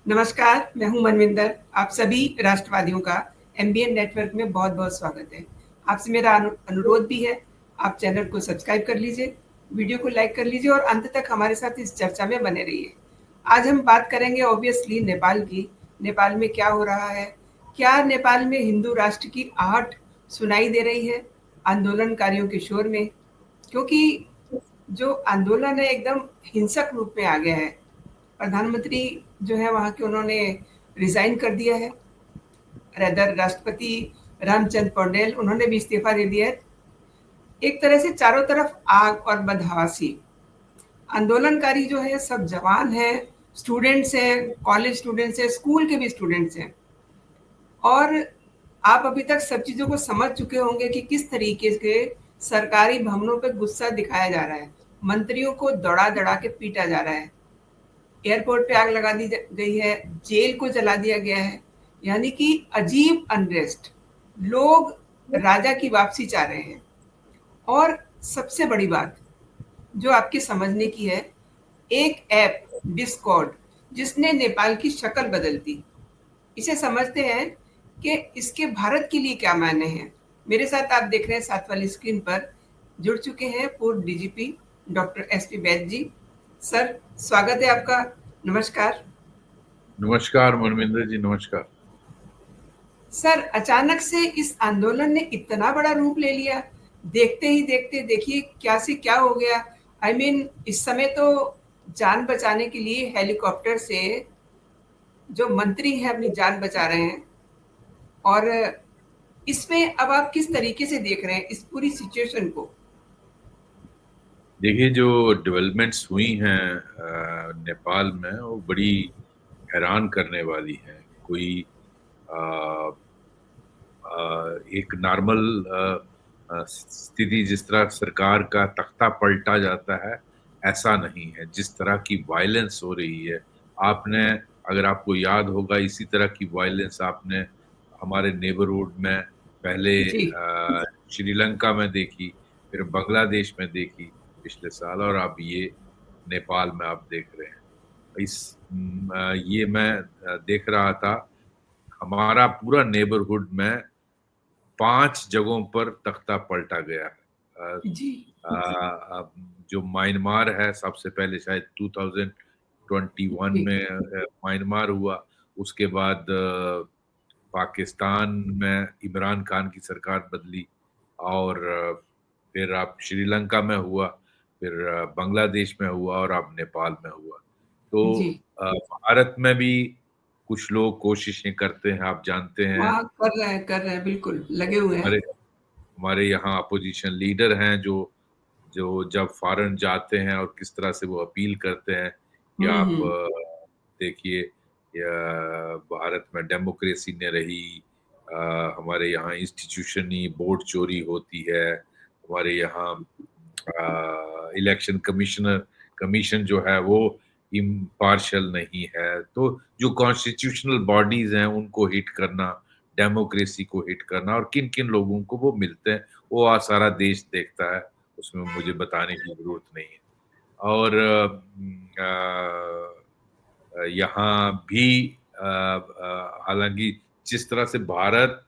नमस्कार, मैं हूँ मनविंदर। आप सभी राष्ट्रवादियों का एमबीएन नेटवर्क में बहुत-बहुत स्वागत है। आपसे मेरा अनुरोध भी है, आप चैनल को सब्सक्राइब कर लीजिए, वीडियो को लाइक कर लीजिए और अंत तक हमारे साथ इस चर्चा में बने रहिए। आज हम बात करेंगे ऑब्वियसली नेपाल की। नेपाल में क्या हो रहा है? क्या नेपाल में हिंदू राष्ट्र की आहट सुनाई दे रही है आंदोलनकारियों के शोर में? क्योंकि जो आंदोलन है एकदम हिंसक रूप में आ गया है। प्रधानमंत्री जो है वहाँ के उन्होंने रिज़ाइन कर दिया है। रादर राष्ट्रपति रामचंद्र पौडेल उन्होंने भी इस्तीफ़ा दे दिया है। एक तरह से चारों तरफ आग और बदहवासी। आंदोलनकारी जो है सब जवान हैं, स्टूडेंट्स हैं, कॉलेज स्टूडेंट्स हैं, स्कूल के भी स्टूडेंट्स हैं। और आप अभी तक सब चीज़ों को समझ चुके होंगे कि किस तरीके से सरकारी भवनों पे गुस्सा दिखाया जा रहा है। मंत्रियों को दौड़ा-दौड़ा के पीटा जा रहा है। एयरपोर्ट पे आग लगा दी गई है, जेल को जला दिया गया है। यानी कि अजीब अनरेस्ट। लोग राजा की वापसी चाह रहे हैं। और सबसे बड़ी बात जो आपके समझने की है, एक ऐप डिस्कॉर्ड जिसने नेपाल की शक्ल बदल दी। इसे समझते हैं कि इसके भारत के लिए क्या मायने हैं। मेरे साथ आप देख रहे हैं साथ वाली स्क्रीन पर जुड़ चुके हैं पूर्व डीजीपी डॉक्टर एसपी वैद्य जी। सर, स्वागत है आपका। नमस्कार। नमस्कार मनविंदर जी, नमस्कार। सर, अचानक से इस आंदोलन ने इतना बड़ा रूप ले लिया। देखते ही देखते देखिए क्या से क्या हो गया। आई मीन इस समय तो जान बचाने के लिए हेलीकॉप्टर से जो मंत्री हैं अपनी जान बचा रहे हैं। और इसमें अब आप किस तरीके से देख रहे हैं इस पूरी सिचुएशन को? देखिए, जो डेवलपमेंट्स हुई हैं नेपाल में, वो बड़ी हैरान करने वाली हैं। कोई अ, एक नॉर्मल स्थिति जिस तरह सरकार का तख्ता पलटा जाता है, ऐसा नहीं है। जिस तरह की वायलेंस हो रही है, आपने, अगर आपको याद होगा, इसी तरह की वायलेंस आपने हमारे नेबरहुड में पहले जी। श्रीलंका में देखी, फिर बांग्लादेश में देखी पिछले साल, और अब ये नेपाल में आप देख रहे हैं। ये मैं देख रहा था, हमारा पूरा नेबरहुड में 5 जगहों पर तख्ता पलटा गया है। जी। अब जो म्यांमार है, सबसे पहले शायद 2021 जी। में म्यांमार हुआ। उसके बाद पाकिस्तान में इमरान खान की सरकार बदली, और फिर अब श्रीलंका में हुआ, फिर बांग्लादेश में हुआ, और अब नेपाल में हुआ। तो जी। भारत में भी कुछ लोग कोशिशें करते हैं, आप जानते हैं। हाँ, कर रहे हैं, बिल्कुल लगे हुए हैं। हमारे हमारे यहाँ अपोजिशन लीडर हैं, जो जो जब फॉरेन जाते हैं और किस तरह से वो अपील करते हैं कि हम्म, आप हम्म। देखिए, भारत में डेमोक्रेसी नहीं रही, हमारे यहाँ इंस्टीट्यूशन ही वोट चोरी होती है, हमारे यहाँ इलेक्शन कमीशन जो है वो इम्पार्शियल नहीं है। तो जो कॉन्स्टिट्यूशनल बॉडीज हैं उनको हिट करना, डेमोक्रेसी को हिट करना, और किन किन लोगों को वो मिलते हैं, वो आज सारा देश देखता है, उसमें मुझे बताने की जरूरत नहीं है। और यहाँ भी हालांकि जिस तरह से भारत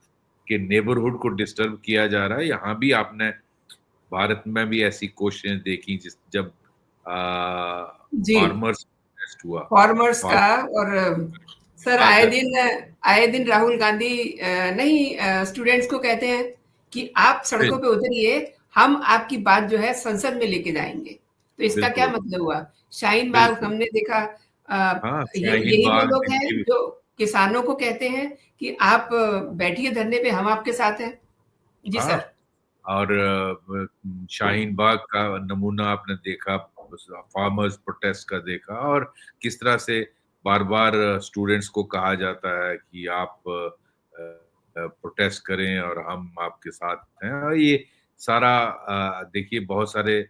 के नेबरहुड को डिस्टर्ब किया जा रहा है, यहाँ भी आपने भारत में भी ऐसी कोशिशें देखी, जिस जब जी। फार्मर्स प्रोटेस्ट हुआ। फॉर्मर्स का। फार्मर और सर, आंदोलन। आए दिन राहुल गांधी नहीं स्टूडेंट्स को कहते हैं कि आप सड़कों पे उतरिए, हम आपकी बात जो है संसद में लेके जाएंगे। तो इसका क्या बिल्कुल, मतलब हुआ? शाहीन बाग बिल्कुल। हमने देखा। हाँ, ये शाहीन यही वो बाग, लोग हैं दिल्ली। जो किसानों को कहते हैं कि आप बैठिए धरने पे, हम आपके साथ हैं। जी हाँ, सर। और शाहीन बाग का नमूना आपने देखा, फार्मर्स प्रोटेस्ट का देखा, और किस तरह से बार बार स्टूडेंट्स को कहा जाता है कि आप प्रोटेस्ट करें और हम आपके साथ हैं। और ये सारा देखिए, बहुत सारे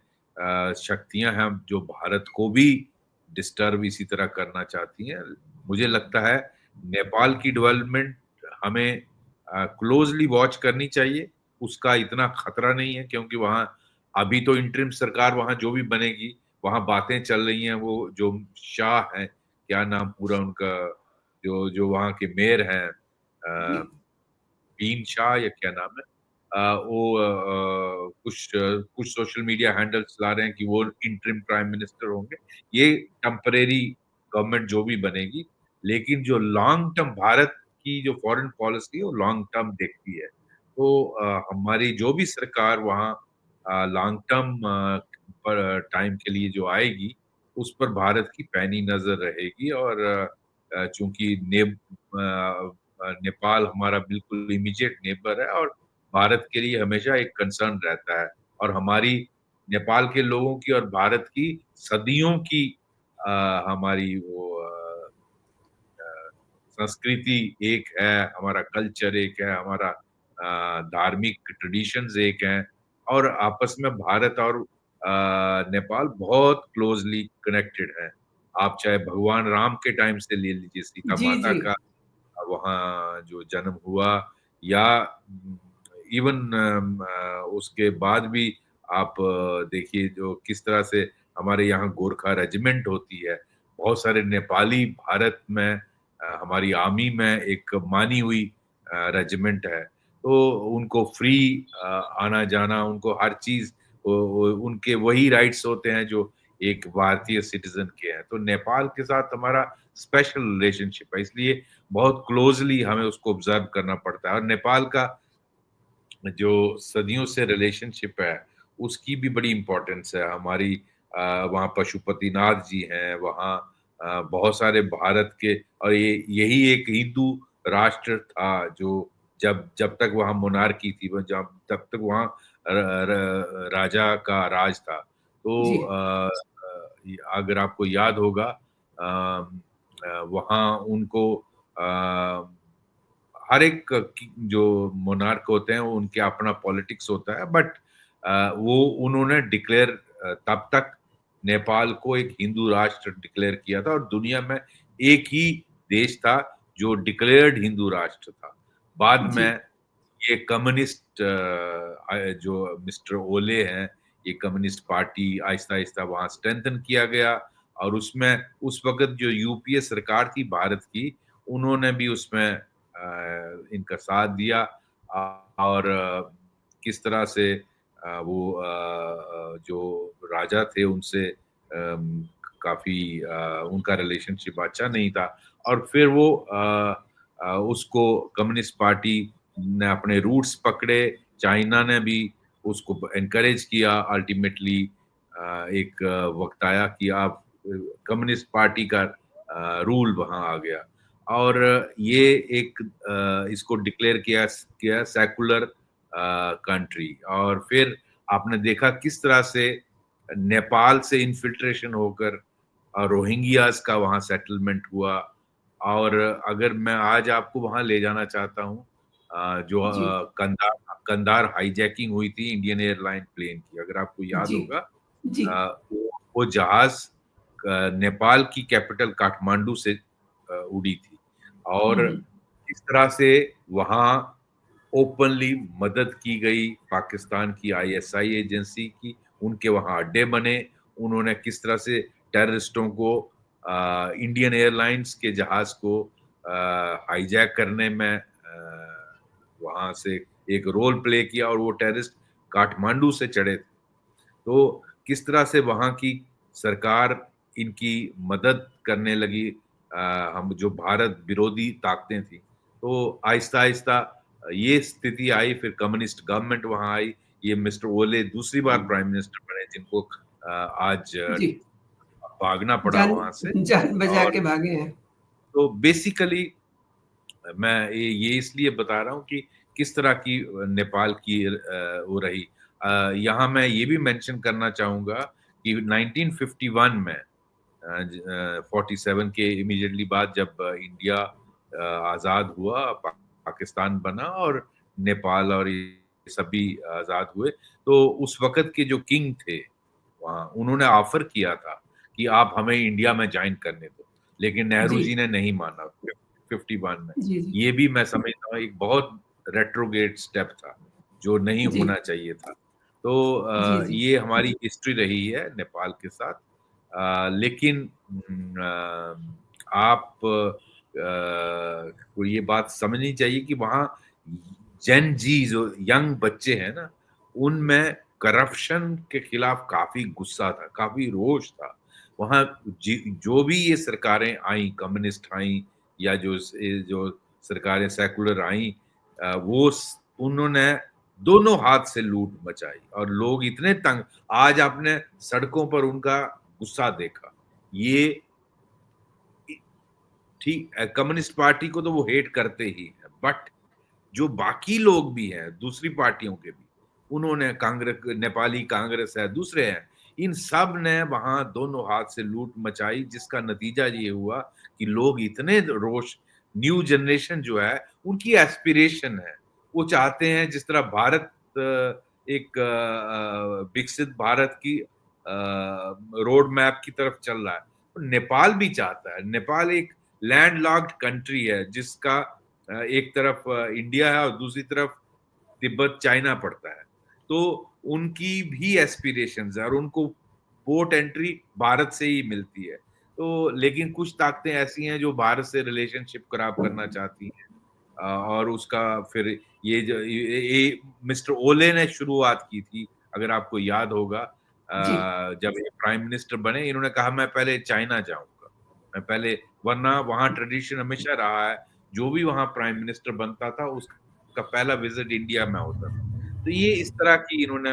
शक्तियां हैं जो भारत को भी डिस्टर्ब इसी तरह करना चाहती हैं। मुझे लगता है नेपाल की डेवलपमेंट हमें क्लोजली वॉच करनी चाहिए। उसका इतना खतरा नहीं है, क्योंकि वहां अभी तो इंटरिम सरकार वहां जो भी बनेगी, वहां बातें चल रही हैं। वो जो शाह है, क्या नाम पूरा उनका, जो जो वहाँ के मेयर हैं जी, बीन शाह या क्या नाम है, वो कुछ सोशल मीडिया हैंडल्स ला रहे हैं कि वो इंटरिम प्राइम मिनिस्टर होंगे। ये टेम्परेरी गवर्नमेंट जो भी बनेगी, लेकिन जो लॉन्ग टर्म भारत की जो फॉरेन पॉलिसी है वो लॉन्ग टर्म देखती है। तो हमारी जो भी सरकार वहाँ लॉन्ग टर्म पर टाइम के लिए जो आएगी, उस पर भारत की पैनी नज़र रहेगी और चूँकि नेपाल हमारा बिल्कुल इमीडिएट नेबर है और भारत के लिए हमेशा एक कंसर्न रहता है और हमारी नेपाल के लोगों की और भारत की सदियों की हमारी वो संस्कृति एक है, हमारा कल्चर एक है, हमारा धार्मिक ट्रेडिशंस एक हैं और आपस में भारत और नेपाल बहुत क्लोज़ली कनेक्टेड हैं। आप चाहे भगवान राम के टाइम से ले लीजिए, सीता जी, माता जी, का वहाँ जो जन्म हुआ या इवन उसके बाद भी आप देखिए जो किस तरह से हमारे यहाँ गोरखा रेजिमेंट होती है। बहुत सारे नेपाली भारत में हमारी आर्मी में एक मानी हुई रेजिमेंट है। तो उनको फ्री आना-जाना, उनको हर चीज़ वो उनके वही राइट्स होते हैं जो एक भारतीय सिटिज़न के हैं। तो नेपाल के साथ हमारा स्पेशल रिलेशनशिप है, इसलिए बहुत क्लोज़ली हमें उसको ऑब्ज़र्व करना पड़ता है और नेपाल का जो सदियों से रिलेशनशिप है, उसकी भी बड़ी इम्पोर्टेंस है। हमारी वहाँ पशुपतिनाथ जी हैं, वहाँ बहुत सारे भारत के और ये यही एक हिंदू राष्ट्र था जो जब जब तक वहाँ मोनार्की थी, वो जब तब तक वहाँ राजा का राज था। तो जी, अगर आपको याद होगा वहाँ उनको हर एक की जो मोनार्क होते हैं, वो उनके अपना पॉलिटिक्स होता है बट वो उन्होंने डिक्लेयर तब तक नेपाल को एक हिंदू राष्ट्र डिक्लेयर किया था और दुनिया में एक ही देश था जो डिक्लेयर्ड हिंदू राष्ट्र था। बाद जी, में ये कम्युनिस्ट जो मिस्टर ओले हैं, ये कम्युनिस्ट पार्टी आहिस्ता-आहिस्ता वहाँ स्ट्रेंथन किया गया और उसमें उस वक़्त जो यूपीए सरकार थी भारत की, उन्होंने भी उसमें इनका साथ दिया और किस तरह से वो जो राजा थे उनसे काफ़ी उनका रिलेशनशिप अच्छा नहीं था और फिर वो उसको कम्युनिस्ट पार्टी ने अपने रूट्स पकड़े, चाइना ने भी उसको एनकरेज किया अल्टीमेटली एक वक़्त आया कि आप कम्युनिस्ट पार्टी का रूल वहाँ आ गया और ये एक इसको डिक्लेयर किया सेकुलर कंट्री और फिर आपने देखा किस तरह से नेपाल से इन्फिल्ट्रेशन होकर रोहिंग्यास का वहाँ सेटलमेंट हुआ और अगर मैं आज आपको वहाँ ले जाना चाहता हूँ जो जी, कंधार कंधार हाईजैकिंग हुई थी इंडियन एयरलाइन प्लेन की, अगर आपको याद जी, होगा जी, वो जहाज़ नेपाल की कैपिटल काठमांडू से उड़ी थी और हुँ, इस तरह से वहाँ ओपनली मदद की गई पाकिस्तान की आईएसआई एजेंसी की, उनके वहाँ अड्डे बने, उन्होंने किस तरह से टेररिस्टों को इंडियन एयरलाइंस के जहाज़ को हाईजैक करने में वहाँ से एक रोल प्ले किया और वो टेररिस्ट काठमांडू से चढ़े थे। तो किस तरह से वहाँ की सरकार इनकी मदद करने लगी हम जो भारत विरोधी ताकतें थी। तो आहिस्ता-आहिस्ता ये स्थिति आई फिर कम्युनिस्ट गवर्नमेंट वहाँ आई। ये मिस्टर ओले दूसरी बार हुँ, प्राइम मिनिस्टर बने जिनको आज जी, भागना पड़ा जान वहाँ से जान बचा और के भागे हैं। तो बेसिकली मैं ये इसलिए बता रहा हूँ कि किस तरह की नेपाल की वो रही। यहाँ मैं ये भी मेंशन करना चाहूँगा कि 1951 में 47 के इमीडिएटली बाद जब इंडिया आज़ाद हुआ, पाकिस्तान बना और नेपाल और ये सभी आज़ाद हुए, तो उस वक़्त के जो किंग थे वहाँ, उन्होंने ऑफ़र किया था कि आप हमें इंडिया में जॉइन करने दो, लेकिन नेहरू जी, जी ने नहीं माना 51 में। जी, जी, ये भी मैं समझता हूँ एक बहुत रेट्रोग्रेड स्टेप था, जो नहीं जी, होना चाहिए था। तो जी, जी, ये हमारी हिस्ट्री रही है नेपाल के साथ। लेकिन आप को ये बात समझनी चाहिए कि वहाँ जेन जी जो यंग बच्चे हैं ना, उनमें करप्शन के खिलाफ काफ़ी गुस्सा था, काफ़ी रोष था। वहाँ जो भी ये सरकारें आईं, कम्युनिस्ट आईं या जो सरकारें सेकुलर आईं, वो उन्होंने दोनों हाथ से लूट मचाई और लोग इतने तंग, आज आपने सड़कों पर उनका गुस्सा देखा। ये ठीक, कम्युनिस्ट पार्टी को तो वो हेट करते ही हैं, बट जो बाकी लोग भी हैं, दूसरी पार्टियों के भी, उन्होंने कांग्रेस, नेपाली कांग्रेस है, दूसरे हैं, इन सब ने वहां दोनों हाथ से लूट मचाई, जिसका नतीजा ये हुआ कि लोग इतने रोष, न्यू जनरेशन जो है, उनकी एस्पिरेशन है, वो चाहते हैं जिस तरह भारत एक विकसित भारत की रोड मैप की तरफ चल रहा है, तो नेपाल भी चाहता है। नेपाल एक लैंडलॉक्ड कंट्री है, जिसका एक तरफ इंडिया है और दूसरी तरफ तिब्बत चाइना पड़ता है। तो उनकी भी एस्पिरेशंस है और उनको पोर्ट एंट्री भारत से ही मिलती है। तो लेकिन कुछ ताकतें ऐसी हैं जो भारत से रिलेशनशिप खराब करना चाहती हैं। और उसका फिर ये मिस्टर ओले ने शुरुआत की थी, अगर आपको याद होगा, जी, जब ये प्राइम मिनिस्टर बने, इन्होंने कहा मैं पहले चाइना जाऊंगा, मैं पहले, वरना वहां ट्रेडिशन हमेशा रहा है, जो भी वहां प्राइम मिनिस्टर बनता था उसका पहला विजिट इंडिया में होता था। तो ये इस तरह की इन्होंने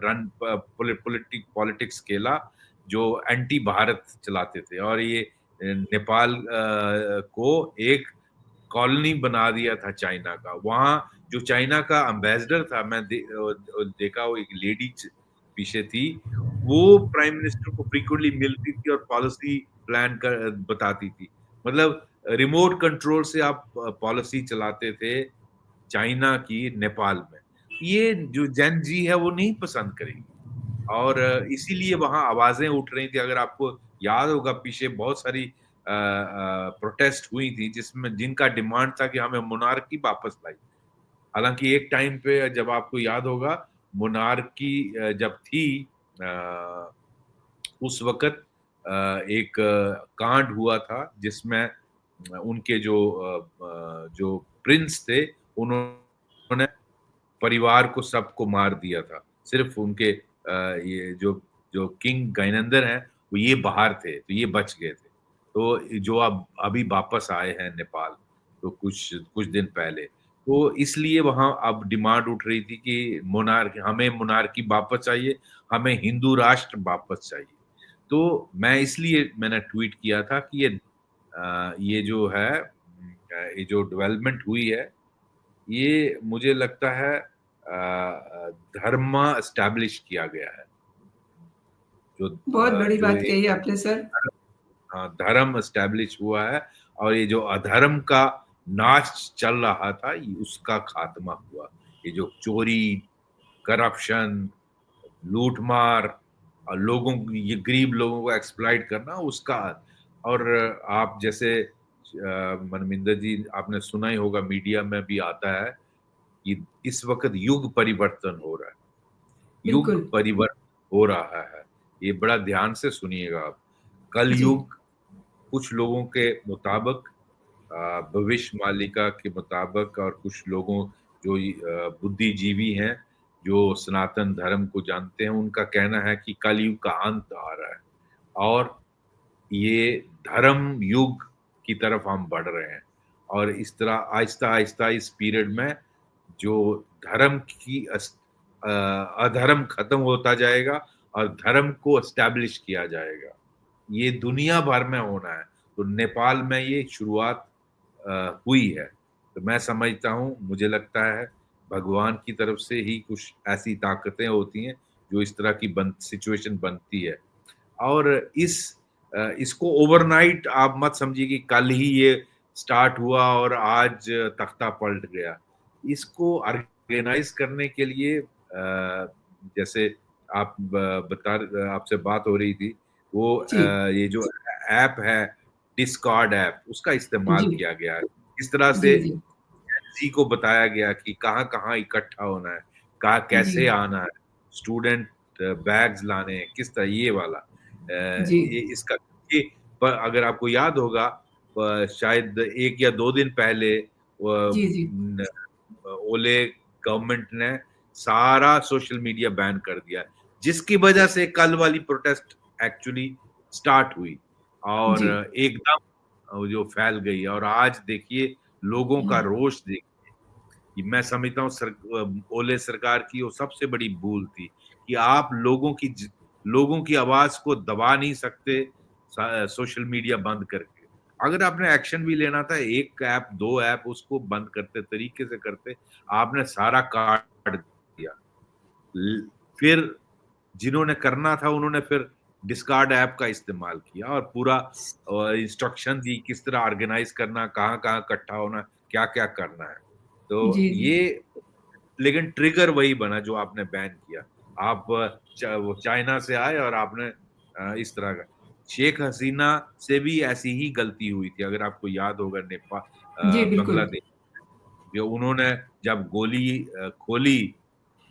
रन पॉलिटिक्स खेला, जो एंटी भारत चलाते थे, और ये नेपाल को एक कॉलोनी बना दिया था चाइना का। वहाँ जो चाइना का एम्बेसडर था, देखा, वो एक लेडी पीछे थी, वो प्राइम मिनिस्टर को फ्रीक्वेंटली मिलती थी और पॉलिसी प्लान कर बताती थी। मतलब रिमोट कंट्रोल से आप पॉलिसी चलाते थे चाइना की नेपाल में। ये जो जेन जी है वो नहीं पसंद करेगी, और इसीलिए वहां आवाजें उठ रही थी। अगर आपको याद होगा, पीछे बहुत सारी प्रोटेस्ट हुई थी, जिसमें जिनका डिमांड था कि हमें मोनार्की वापस लाई। हालांकि एक टाइम पे, जब आपको याद होगा, मोनार्की जब थी, अ, उस वक्त एक कांड हुआ था जिसमें उनके जो प्रिंस थे, उन्होंने परिवार को सबको मार दिया था। सिर्फ उनके ये जो जो किंग गैनेंद्र हैं, वो ये बाहर थे, तो ये बच गए थे। तो जो अब अभी वापस आए हैं नेपाल, तो कुछ कुछ दिन पहले, तो इसलिए वहाँ अब डिमांड उठ रही थी कि हमें मोनार्की वापस चाहिए, हमें हिंदू राष्ट्र वापस चाहिए। तो मैंने ट्वीट किया था कि ये जो है, ये जो डेवलपमेंट हुई है, ये मुझे लगता है धर्म एस्टैब्लिश किया गया है। बहुत बड़ी जो बात एक कही आपने सर। धर्म एस्टैब्लिश हुआ है, और ये जो अधर्म का नाच चल रहा था, उसका खात्मा हुआ। ये जो चोरी, करप्शन, लूटमार और ये गरीब लोगों को एक्सप्लॉइट करना, उसका। और आप जैसे मनमिंदर जी, आपने सुना ही होगा, मीडिया में भी आता है कि इस वक्त युग परिवर्तन हो रहा है, युग बिल्कुल। परिवर्तन हो रहा है। ये बड़ा ध्यान से सुनिएगा आप। कल जी, युग कुछ लोगों के मुताबिक, भविष्य मालिका के मुताबिक, और कुछ लोगों जो बुद्धिजीवी हैं, जो सनातन धर्म को जानते हैं, उनका कहना है कि कलयुग का अंत आ रहा है, और ये धर्म युग की तरफ हम बढ़ रहे हैं। और इस तरह आहिस्ता आहिस्ता इस पीरियड में जो धर्म की अधर्म खत्म होता जाएगा और धर्म को एस्टैब्लिश किया जाएगा। ये दुनिया भर में होना है। तो नेपाल में ये शुरुआत हुई है। तो मैं समझता हूँ, मुझे लगता है भगवान की तरफ से ही कुछ ऐसी ताकतें होती हैं जो इस तरह की सिचुएशन बनती है। और इसको ओवरनाइट आप मत समझिए कि कल ही ये स्टार्ट हुआ और आज तख्ता पलट गया। इसको ऑर्गेनाइज करने के लिए, जैसे आप आपसे बात हो रही थी, वो जी, ये जो ऐप है, डिस्कॉर्ड ऐप, उसका इस्तेमाल जी, किया गया है। इस तरह से जी, जी, जी को बताया गया कि कहाँ कहाँ इकट्ठा होना है, कहाँ कैसे जी, आना है, स्टूडेंट बैग्स लाने हैं, किस तरह, ये वाला जी, ये इसका ये, पर अगर आपको याद होगा, शायद 1 या 2 दिन पहले जी, जी। ओले गवर्नमेंट ने सारा सोशल मीडिया बैन कर दिया, जिसकी वजह से कल वाली प्रोटेस्ट एक्चुअली स्टार्ट हुई और जी। एकदम जो फैल गई। और आज देखिए लोगों का हुँ। रोष देखिए। मैं समझता हूँ ओले सरकार की वो सबसे बड़ी भूल थी कि आप लोगों की आवाज को दबा नहीं सकते सोशल मीडिया बंद करके। अगर आपने एक्शन भी लेना था, 1 ऐप 2 ऐप उसको बंद करते, तरीके से करते, आपने सारा काट दिया। फिर जिन्होंने करना था उन्होंने फिर डिस्कार्ड ऐप का इस्तेमाल किया और पूरा इंस्ट्रक्शन दी किस तरह ऑर्गेनाइज करना, कहाँ कहाँ इकट्ठा होना, क्या क्या करना है। तो जी, जी। ये लेकिन ट्रिगर वही बना जो आपने बैन किया। आप वो चाइना से आए और आपने इस तरह का। शेख हसीना से भी ऐसी ही गलती हुई थी, अगर आपको याद होगा जी, बिल्कुल। बांग्लादेश जो उन्होंने जब गोली खोली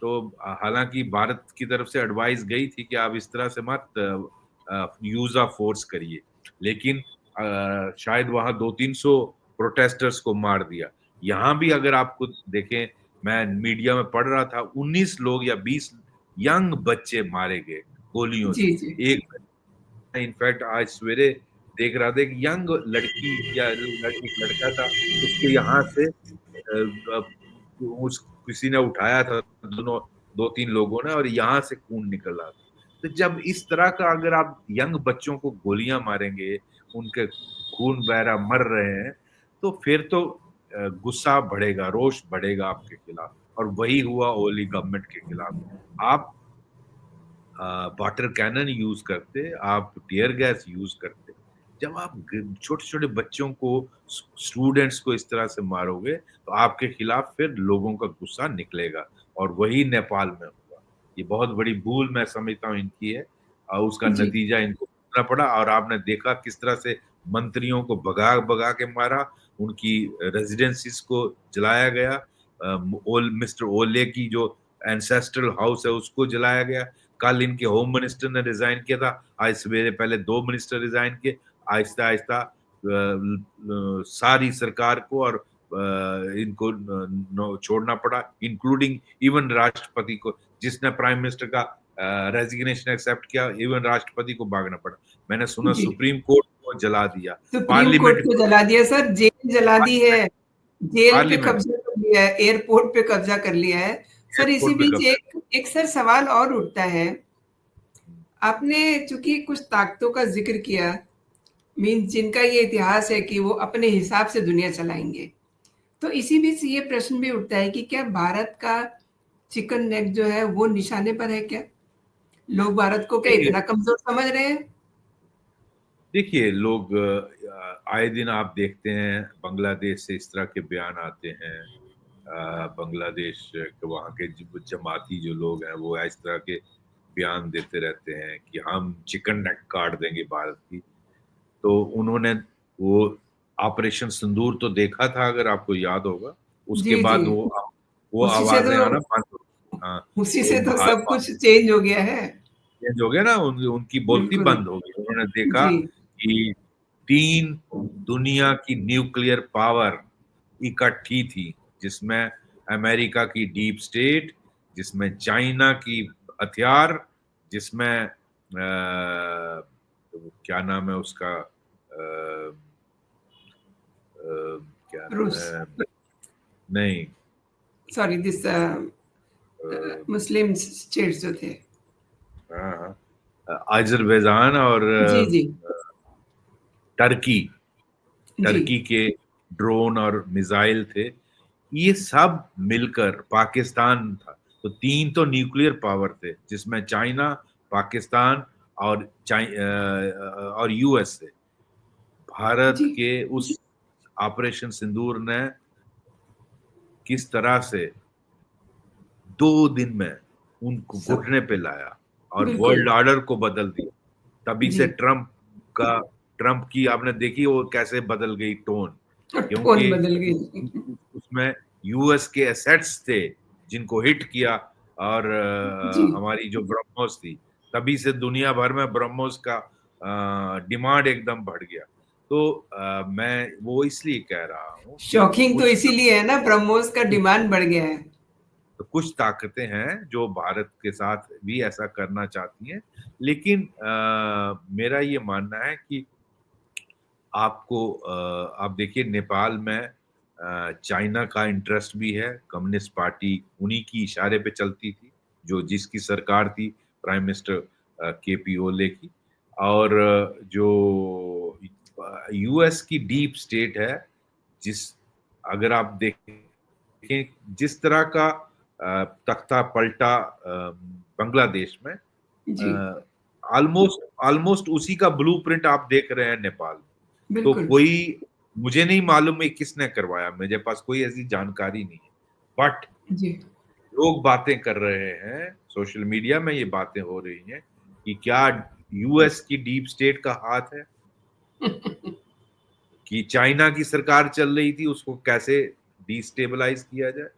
तो हालांकि भारत की तरफ से एडवाइस गई थी कि आप इस तरह से मत यूज ऑफ फोर्स करिए, लेकिन शायद वहां 200-300 प्रोटेस्टर्स को मार दिया। यहाँ भी अगर आपको देखें, मैं मीडिया में पढ़ रहा था 19 लोग या 20 यंग बच्चे मारे गए गोलियों से। जी, जी। एक इनफैक्ट आज सवेरे देख रहा था एक यंग लड़की या एक लड़का था, उसको यहाँ से उस किसी ने उठाया था, दोनों 2-3 लोगों ने, और यहाँ से खून निकल रहा था। तो जब इस तरह का अगर आप यंग बच्चों को गोलियां मारेंगे, उनके खून बह रहा, मर रहे हैं, तो फिर तो गुस्सा बढ़ेगा, रोष बढ़ेगा आपके खिलाफ। और वही हुआ ओली गवर्नमेंट के खिलाफ। आप वाटर कैनन यूज करते, आप टीयर गैस यूज करते। जब आप छोटे छोटे बच्चों को, स्टूडेंट्स को इस तरह से मारोगे तो आपके खिलाफ फिर लोगों का गुस्सा निकलेगा। और वही नेपाल में हुआ। ये बहुत बड़ी भूल मैं समझता हूँ इनकी है और उसका जी। नतीजा इनको भुगतना पड़ा। और आपने देखा किस तरह से मंत्रियों को भगा भगा के मारा, उनकी रेजिडेंसीज को जलाया गया, मिस्टर ओले की जो एंसेस्ट्रल हाउस है उसको जलाया गया। कल इनके होम मिनिस्टर ने रिजाइन किया था, आज सवेरे पहले 2 मिनिस्टर रिजाइन किए। आहिस्ता आहिस्ता सारी सरकार को और इनको छोड़ना पड़ा, इंक्लूडिंग इवन राष्ट्रपति को, जिसने प्राइम मिनिस्टर का रेजिग्नेशन एक्सेप्ट किया, इवन राष्ट्रपति को भागना पड़ा। मैंने सुना जी। सुप्रीम कोर्ट को जला दिया, सुप्रीम कोर्ट पार्लियामेंट को जला दिया सर, जेल जला दी है, जेल पे पार्लियामेंट कब्जा कर लिया है, एयरपोर्ट पे कब्जा कर लिया है। सर इसी एयरपोर्ट पे बीच कब्जा। एक एक सर सवाल और उठता है। आपने चूंकि कुछ ताकतों का जिक्र किया, मीन जिनका ये इतिहास है कि वो अपने हिसाब से दुनिया चलाएंगे, तो इसी बीच ये प्रश्न भी उठता है कि क्या भारत का चिकन नेक जो है वो निशाने पर है क्या? लोग भारत को क्या देखिए इतना कमजोर समझ रहे हैं? देखिए, लोग आए दिन आप देखते हैं बांग्लादेश से इस तरह के बयान आते हैं। बांग्लादेश के वहाँ के जमाती जो लोग हैं वो इस तरह के बयान देते रहते हैं कि हम चिकन नेक काट देंगे भारत की। तो उन्होंने वो ऑपरेशन सिंदूर तो देखा था, अगर आपको याद होगा। उसके जी, जी। बाद वो उसी से आवाजें तो आना बंद हो गई। हाँ, उसी वो से तो सब कुछ चेंज हो गया है। चेंज हो गया ना, उनकी बोलती बिल्कुल। बंद हो गई। उन्होंने देखा जी। कि 3 दुनिया की न्यूक्लियर पावर इकट्ठी थी, जिसमें अमेरिका की डीप स्टेट, जिसमें चाइना की हथियार, जिसमें क्या नाम है उसका, क्या नाम रूस। है, नहीं, सॉरी दिस मुस्लिम स्टेट्स जो थे। हाँ हाँ, अजरबैजान और जी, जी। टर्की, जी। टर्की के ड्रोन और मिसाइल थे। ये सब मिलकर पाकिस्तान था। तो 3 तो न्यूक्लियर पावर थे, जिसमें चाइना, पाकिस्तान और और यूएसए। भारत जी। के उस ऑपरेशन सिंदूर ने किस तरह से 2 दिन में उनको सब घुटने पे लाया और बिल्कुल। वर्ल्ड ऑर्डर को बदल दिया। तभी से जी। का ट्रम्प की आपने देखी वो कैसे बदल गई टोन, टोन क्योंकि बदल गई। उसमें यूएस के एसेट्स थे जिनको हिट किया। और जी। हमारी जो ब्रह्मोस थी, तभी से दुनिया भर में ब्रह्मोस का डिमांड एकदम बढ़ गया। तो मैं वो इसलिए कह रहा हूँ कि शॉकिंग तो कुछ इसीलिए है ना, ब्रह्मोस का डिमांड बढ़ गया है। तो कुछ ताकतें हैं जो भारत के साथ भी ऐसा करना चाहती हैं, लेकिन मेरा ये मानना है कि आपको आप देखिए नेपाल में चाइना का इंटरेस्ट भी है। कम्युनिस्ट पार्टी उन्हीं की इशारे पे चलती थी, जो जिसकी सरकार थी प्राइम मिनिस्टर केपी ओले की। और जो यूएस की डीप स्टेट है, जिस अगर आप देखें जिस तरह का तख्ता पलटा बांग्लादेश में, जी, ऑलमोस्ट ऑलमोस्ट उसी का ब्लूप्रिंट आप देख रहे हैं नेपाल में। तो बिल्कुल। कोई मुझे नहीं मालूम है किसने करवाया, मेरे पास कोई ऐसी जानकारी नहीं है, बट जी। लोग बातें कर रहे हैं, सोशल मीडिया में ये बातें हो रही हैं कि क्या यूएस की डीप स्टेट का हाथ है, कि चाइना की सरकार चल रही थी, उसको कैसे डिस्टेबलाइज किया जाए।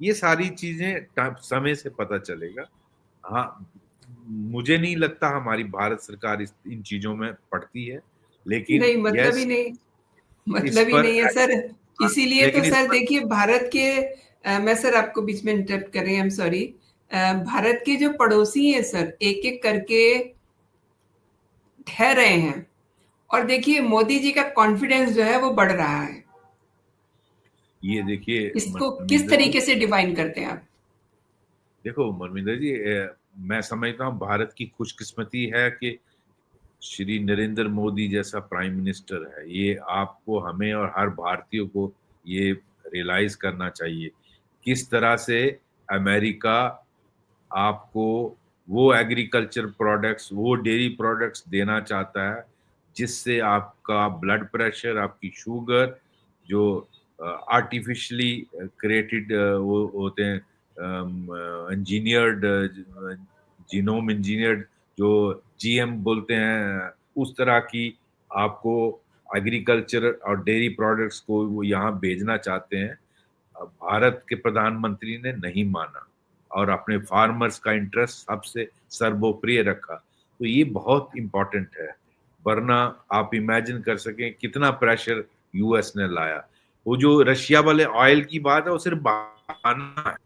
ये सारी चीजें समय से पता चलेगा। हाँ, मुझे नहीं लगता हमारी भारत सरकार इन चीजों में पड़ती है, लेकिन नहीं, मतलब ही यस, नहीं, इस मतलब ही पर नहीं है सर। इसीलिए तो लेकिन इस सर पर देखिए, भारत के मैं सर आपको बीच में इंटरप्ट कर रही हूँ, आई एम सॉरी। भारत के जो पड़ोसी हैं सर, एक एक करके ढह रहे हैं। और देखिए मोदी जी का कॉन्फिडेंस जो है वो बढ़ रहा है। ये देखिए इसको किस मनमिंदर जी, तरीके से डिफाइन करते हैं आप? देखो मनमिंदर जी, मैं समझता हूँ भारत की खुशकिस्मती है कि श्री नरेंद्र मोदी जैसा प्राइम मिनिस्टर है। ये आपको, हमें और हर भारतीय को ये रियलाइज करना चाहिए किस तरह से अमेरिका आपको वो एग्रीकल्चर प्रोडक्ट्स, वो डेयरी प्रोडक्ट्स देना चाहता है जिससे आपका ब्लड प्रेशर, आपकी शुगर, जो आर्टिफिशियली क्रिएटेड वो होते हैं, इंजीनियर्ड, जीनोम इंजीनियर्ड, जो जीएम बोलते हैं, उस तरह की आपको एग्रीकल्चर और डेयरी प्रोडक्ट्स को वो यहाँ भेजना चाहते हैं। भारत के प्रधानमंत्री ने नहीं माना और अपने फार्मर्स का इंटरेस्ट सबसे सर्वोपरि रखा। तो ये बहुत इंपॉर्टेंट है, वरना आप इमेजिन कर सकें कितना प्रेशर यूएस ने लाया। वो जो रशिया वाले ऑयल की बात है, वो सिर्फ बहाना है।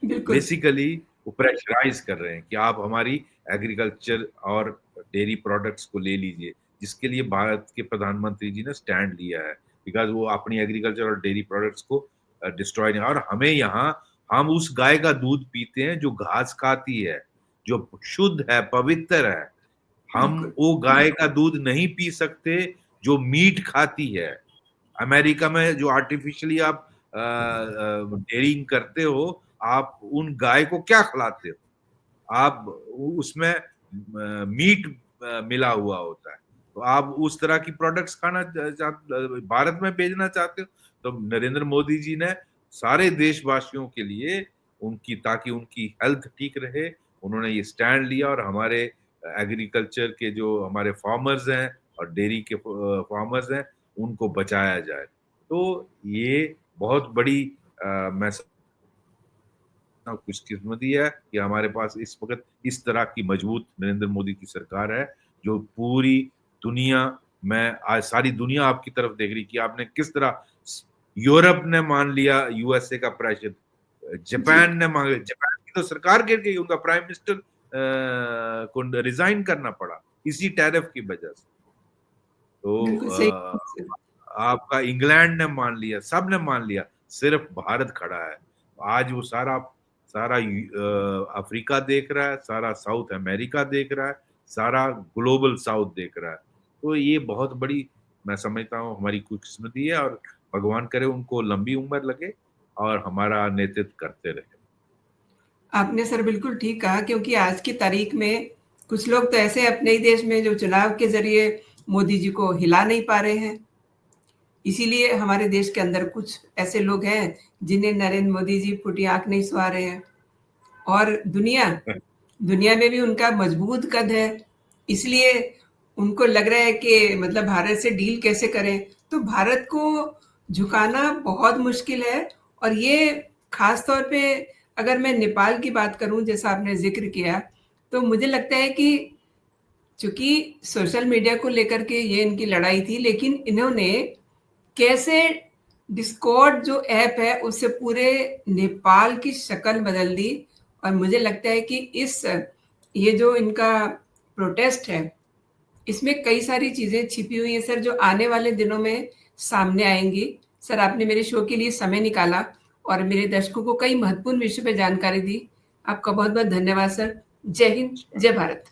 बिल्कुल। बेसिकली वो प्रेशराइज कर रहे हैं कि आप हमारी एग्रीकल्चर और डेयरी प्रोडक्ट्स को ले लीजिए, जिसके लिए भारत के प्रधानमंत्री जी ने स्टैंड लिया है, बिकॉज वो अपनी एग्रीकल्चर और डेयरी प्रोडक्ट्स को डिस्ट्रॉय नहीं। और हमें यहाँ, हम उस गाय का दूध पीते हैं जो घास खाती है, जो शुद्ध है, पवित्र है। हम बिल्कुल। वो गाय का दूध नहीं पी सकते जो मीट खाती है। अमेरिका में जो आर्टिफिशियली आप डेयरिंग करते हो, आप उन गाय को क्या खिलाते हो? आप उसमें मीट मिला हुआ होता है। तो आप उस तरह की प्रोडक्ट्स खाना भारत में भेजना चाहते हो। तो नरेंद्र मोदी जी ने सारे देशवासियों के लिए, उनकी, ताकि उनकी हेल्थ ठीक रहे, उन्होंने ये स्टैंड लिया और हमारे एग्रीकल्चर के जो हमारे फार्मर्स हैं और डेयरी के फार्मर्स हैं, उनको बचाया जाए। तो ये बहुत बड़ी मैं खुशकिस्मती है कि हमारे पास इस वक्त इस तरह की मजबूत नरेंद्र मोदी की सरकार है, जो पूरी दुनिया में, आज सारी दुनिया आपकी तरफ देख रही कि आपने किस तरह, यूरोप ने मान लिया यूएसए का प्रेशर, जी, जापान ने मांगे, जापान की तो सरकार गिर गई, उनका प्राइम मिनिस्टर को रिजाइन करना पड़ा इसी टैरिफ की वजह से। तो बिल्कुल सही। आपका इंग्लैंड ने मान लिया, सब ने मान लिया, सिर्फ भारत खड़ा है। आज वो सारा सारा अफ्रीका देख रहा है, सारा साउथ अमेरिका देख रहा है, सारा ग्लोबल साउथ देख रहा है। तो ये बहुत बड़ी, मैं समझता हूँ, हमारी खुशकिस्मती है, और भगवान करे उनको लंबी उम्र लगे और हमारा नेतृत्व करते रहे। आपने सर बिल्कुल ठीक कहा, क्योंकि आज की तारीख में कुछ लोग तो ऐसे अपने ही देश में जो चुनाव के ज़रिए मोदी जी को हिला नहीं पा रहे हैं। इसीलिए हमारे देश के अंदर कुछ ऐसे लोग हैं जिन्हें नरेंद्र मोदी जी फूटी आँख नहीं सुहा रहे हैं। और दुनिया दुनिया में भी उनका मजबूत कद है। इसलिए उनको लग रहा है कि मतलब भारत से डील कैसे करें। तो भारत को झुकाना बहुत मुश्किल है। और ये खास तौर पे अगर मैं नेपाल की बात करूं, जैसा आपने जिक्र किया, तो मुझे लगता है कि चूँकि सोशल मीडिया को लेकर के ये इनकी लड़ाई थी, लेकिन इन्होंने कैसे डिस्कॉर्ड जो ऐप है उससे पूरे नेपाल की शक्ल बदल दी। और मुझे लगता है कि ये जो इनका प्रोटेस्ट है, इसमें कई सारी चीज़ें छिपी हुई हैं सर, जो आने वाले दिनों में सामने आएँगी। सर, आपने मेरे शो के लिए समय निकाला और मेरे दर्शकों को कई महत्वपूर्ण विषय पे जानकारी दी। आपका बहुत-बहुत धन्यवाद सर। जय हिंद, जय भारत।